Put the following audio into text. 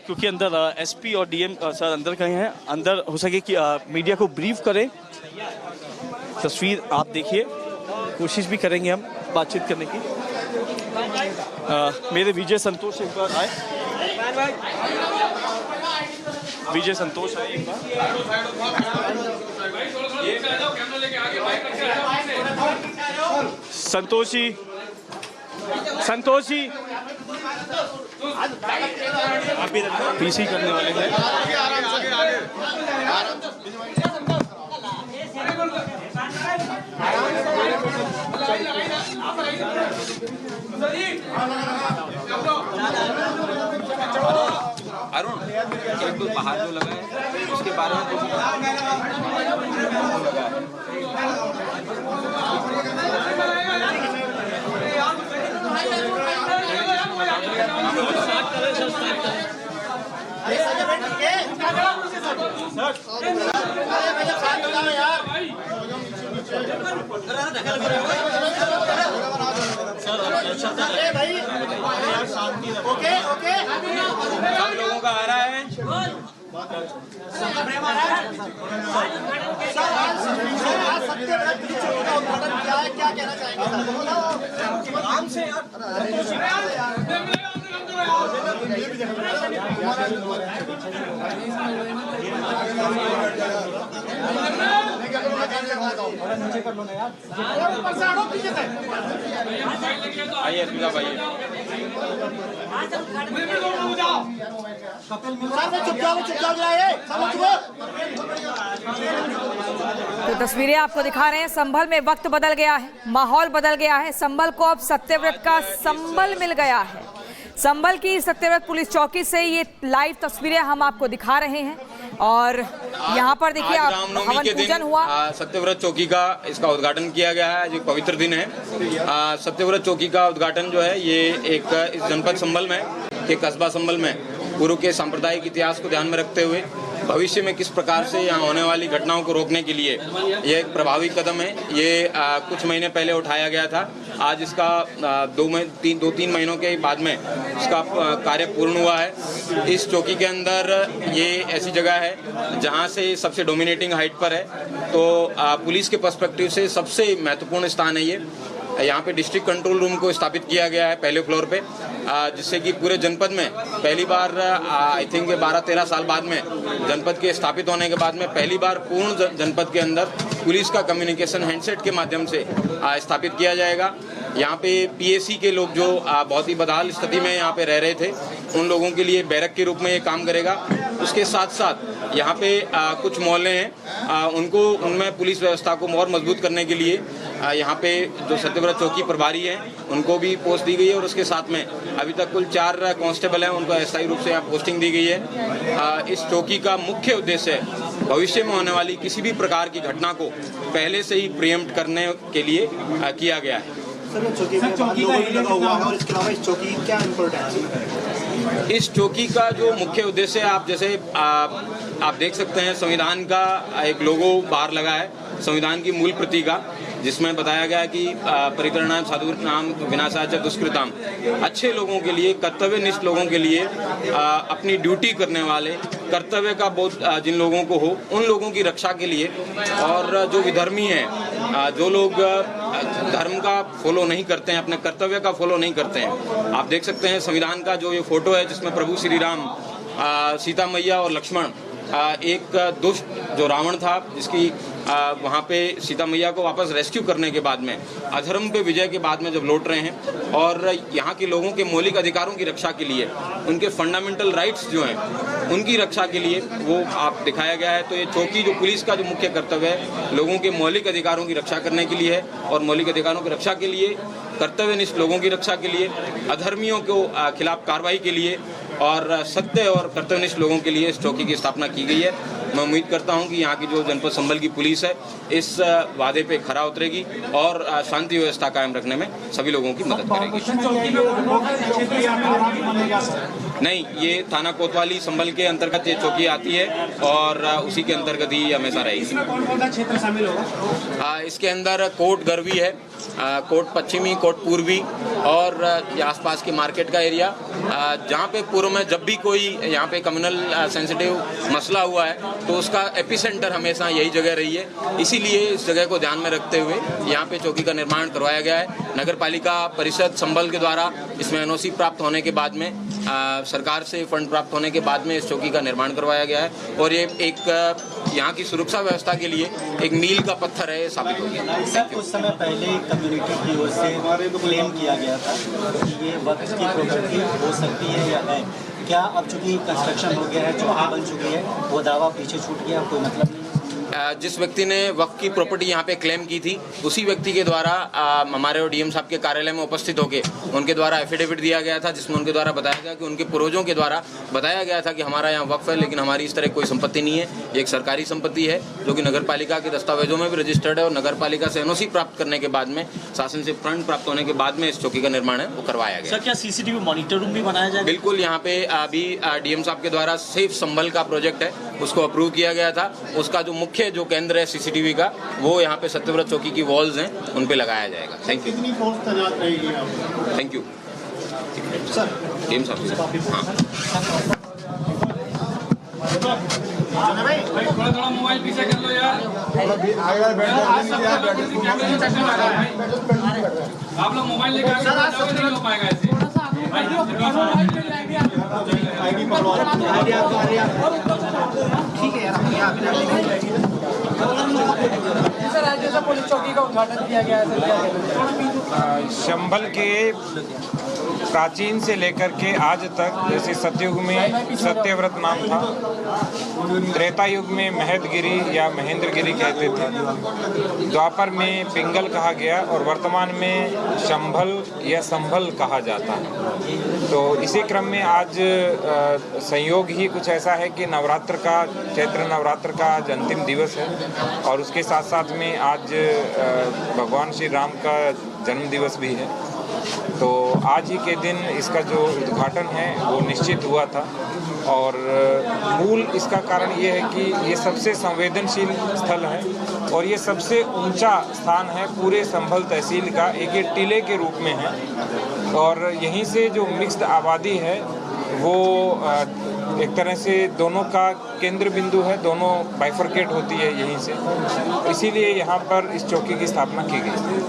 क्योंकि अंदर एसपी और डीएम सर अंदर गए हैं, अंदर हो सके कि मीडिया को ब्रीफ करें। तस्वीर आप देखिए, कोशिश भी करेंगे हम बातचीत करने की। मेरे विजय संतोष एक बार आए, विजय संतोष आए एक बार। संतोष जी, संतोष जी पीसी करने वाले हैं। अरुण, एक तो बाहर जो लगा है उसके बारे में ओके ओके सब लोगों का आ रहा है। क्या कहना चाहेंगे आराम से आइए भाई, तो तस्वीरें आपको दिखा रहे हैं। संभल में वक्त बदल गया है, माहौल बदल गया है। संभल को अब सत्यव्रत का संबल मिल गया है। संभल की सत्यव्रत पुलिस चौकी से ये लाइव तस्वीरें हम आपको दिखा रहे हैं। और यहाँ पर देखिए हवन पूजन हुआ। सत्यव्रत चौकी का इसका उद्घाटन किया गया है। जो पवित्र दिन है, सत्यव्रत चौकी का उद्घाटन जो है ये एक इस जनपद संभल में के कस्बा संभल में पूर्व के सांप्रदायिक इतिहास को ध्यान में रखते हुए भविष्य में किस प्रकार से यहाँ होने वाली घटनाओं को रोकने के लिए ये एक प्रभावी कदम है। ये कुछ महीने पहले उठाया गया था। आज इसका दो तीन महीनों के बाद में इसका कार्य पूर्ण हुआ है। इस चौकी के अंदर ये ऐसी जगह है जहाँ से सबसे डोमिनेटिंग हाइट पर है, तो पुलिस के पर्सपेक्टिव से सबसे महत्वपूर्ण स्थान है ये। यहाँ पे डिस्ट्रिक्ट कंट्रोल रूम को स्थापित किया गया है पहले फ्लोर पे, जिससे कि पूरे जनपद में पहली बार आई थिंक 12-13 साल बाद में जनपद के स्थापित होने के बाद में पहली बार पूर्ण जनपद के अंदर पुलिस का कम्युनिकेशन हैंडसेट के माध्यम से स्थापित किया जाएगा। यहाँ पे पीएसी के लोग जो बहुत ही बदहाल स्थिति में यहाँ पे रह रहे थे, उन लोगों के लिए बैरक के रूप में ये काम करेगा। उसके साथ साथ यहाँ पे कुछ मोहल्ले हैं, उनमें पुलिस व्यवस्था को और मजबूत करने के लिए यहाँ पे जो सत्यव्रत चौकी प्रभारी हैं उनको भी पोस्ट दी गई है। और उसके साथ में अभी तक कुल 4 कांस्टेबल हैं, उनको अस्थायी रूप से यहाँ पोस्टिंग दी गई है। इस चौकी का मुख्य उद्देश्य भविष्य में होने वाली किसी भी प्रकार की घटना को पहले से ही प्रिएम्प्ट करने के लिए किया गया है। इस चौकी का जो मुख्य उद्देश्य है, आप जैसे आप देख सकते हैं, संविधान का एक लोगो बाहर लगा है, संविधान की मूल प्रति का, जिसमें बताया गया है कि परित्रणाय साधूनाम विनाशाय च दुष्कृताम, अच्छे लोगों के लिए, कर्तव्यनिष्ठ लोगों के लिए, अपनी ड्यूटी करने वाले, कर्तव्य का बोध जिन लोगों को हो, उन लोगों की रक्षा के लिए। और जो विधर्मी हैं, जो लोग धर्म का फॉलो नहीं करते हैं, अपने कर्तव्य का फॉलो नहीं करते हैं, आप देख सकते हैं संविधान का जो ये फोटो है जिसमें प्रभु श्री राम, सीता मैया और लक्ष्मण, एक दुष्ट जो रावण था जिसकी वहाँ पे सीता मैया को वापस रेस्क्यू करने के बाद में, अधर्म पे विजय के बाद में जब लौट रहे हैं और यहाँ के लोगों के मौलिक अधिकारों की रक्षा के लिए, उनके फंडामेंटल राइट्स जो हैं उनकी रक्षा के लिए वो आप दिखाया गया है। तो ये चौकी जो पुलिस का जो मुख्य कर्तव्य है, लोगों के मौलिक अधिकारों की रक्षा करने के लिए है, और मौलिक अधिकारों की रक्षा के लिए, कर्तव्यनिष्ठ लोगों की रक्षा के लिए, अधर्मियों को खिलाफ कार्रवाई के लिए और सत्य और कर्तव्यनिष्ठ लोगों के लिए इस चौकी की स्थापना की गई है। मैं उम्मीद करता हूं कि यहाँ की जो जनपद संभल की पुलिस है इस वादे पे खरा उतरेगी और शांति व्यवस्था कायम रखने में सभी लोगों की मदद करेगी। नहीं, ये थाना कोतवाली संभल के अंतर्गत ये चौकी आती है और उसी के अंतर्गत ही हमेशा रहेगी। कौन सा क्षेत्र शामिल होगा? इसके अंदर कोट गरवी है, कोट पश्चिमी, कोट पूर्वी और ये आसपास के मार्केट का एरिया, जहाँ पे पूर्व में जब भी कोई यहाँ पे कम्युनल सेंसिटिव मसला हुआ है तो उसका एपिसेंटर हमेशा यही जगह रही है। इसीलिए इस जगह को ध्यान में रखते हुए यहाँ पे चौकी का निर्माण करवाया गया है। नगर पालिका परिषद संभल के द्वारा इसमें एनओसी प्राप्त होने के बाद में सरकार से फंड प्राप्त होने के बाद में इस चौकी का निर्माण करवाया गया है और ये एक यहाँ की सुरक्षा व्यवस्था के लिए एक मील का पत्थर है साबित हो गया। सर, कुछ समय पहले कम्युनिटी की ओर से क्लेम किया गया था कि ये वक्त की प्रॉपर्टी हो सकती है या है, क्या अब चूंकि कंस्ट्रक्शन हो गया है, चौकी बन चुकी है, वो दावा पीछे छूट गया, कोई मतलब नहीं? जिस व्यक्ति ने वक्त की प्रॉपर्टी यहाँ पे क्लेम की थी उसी व्यक्ति के द्वारा हमारे डीएम साहब के कार्यालय में उपस्थित होकर उनके द्वारा एफिडेविट दिया गया था, जिसमें उनके द्वारा बताया गया कि उनके पूर्वजों के द्वारा बताया गया था कि हमारा यहाँ वक्फ है, लेकिन हमारी इस तरह कोई संपत्ति नहीं है। ये एक सरकारी संपत्ति है जो कि नगर पालिका के दस्तावेजों में भी रजिस्टर्ड है और नगर पालिका से एनओसी प्राप्त करने के बाद में, शासन से फंड प्राप्त होने के बाद में इस चौकी का निर्माण है वो करवाया गया। सर, क्या सीसीटीवी मॉनिटर रूम भी बनाया जाएगा? बिल्कुल, यहाँ पे अभी डीएम साहब के द्वारा सेफ संभल का प्रोजेक्ट है, उसको अप्रूव किया गया था। उसका जो मुख्य जो केंद्र है सीसीटीवी का, वो यहाँ पे सत्यव्रत चौकी की वॉल्स हैं उन पे लगाया जाएगा। Thank you. कितनी फोर्स तैनात रहेगी यहाँ पर? थैंक यू सर, डीएम साहब। थोड़ा मोबाइल पीछे कर लो यार। आप लोग मोबाइल लेकर नहीं हो पाएगा ऐसे। ठीक है यार, पुलिस चौकी का उद्घाटन किया गया है। संभल के प्राचीन से लेकर के आज तक, जैसे सतयुग में सत्यव्रत नाम था, त्रेता युग में महदगिरी या महेंद्रगिरी कहते थे, द्वापर में पिंगल कहा गया और वर्तमान में संभल या संभल कहा जाता है। तो इसी क्रम में आज संयोग ही कुछ ऐसा है कि नवरात्र का, चैत्र नवरात्र का आज अंतिम दिवस है और उसके साथ साथ में आज भगवान श्री राम का जन्म दिवस भी है। तो आज ही के दिन इसका जो उद्घाटन है वो निश्चित हुआ था और मूल इसका कारण ये है कि ये सबसे संवेदनशील स्थल है और ये सबसे ऊंचा स्थान है पूरे संभल तहसील का। एक ये टीले के रूप में है और यहीं से जो मिक्स्ड आबादी है वो एक तरह से दोनों का केंद्र बिंदु है, दोनों बाइफरकेट होती है यहीं से, इसीलिए यहाँ पर इस चौकी की स्थापना की गई।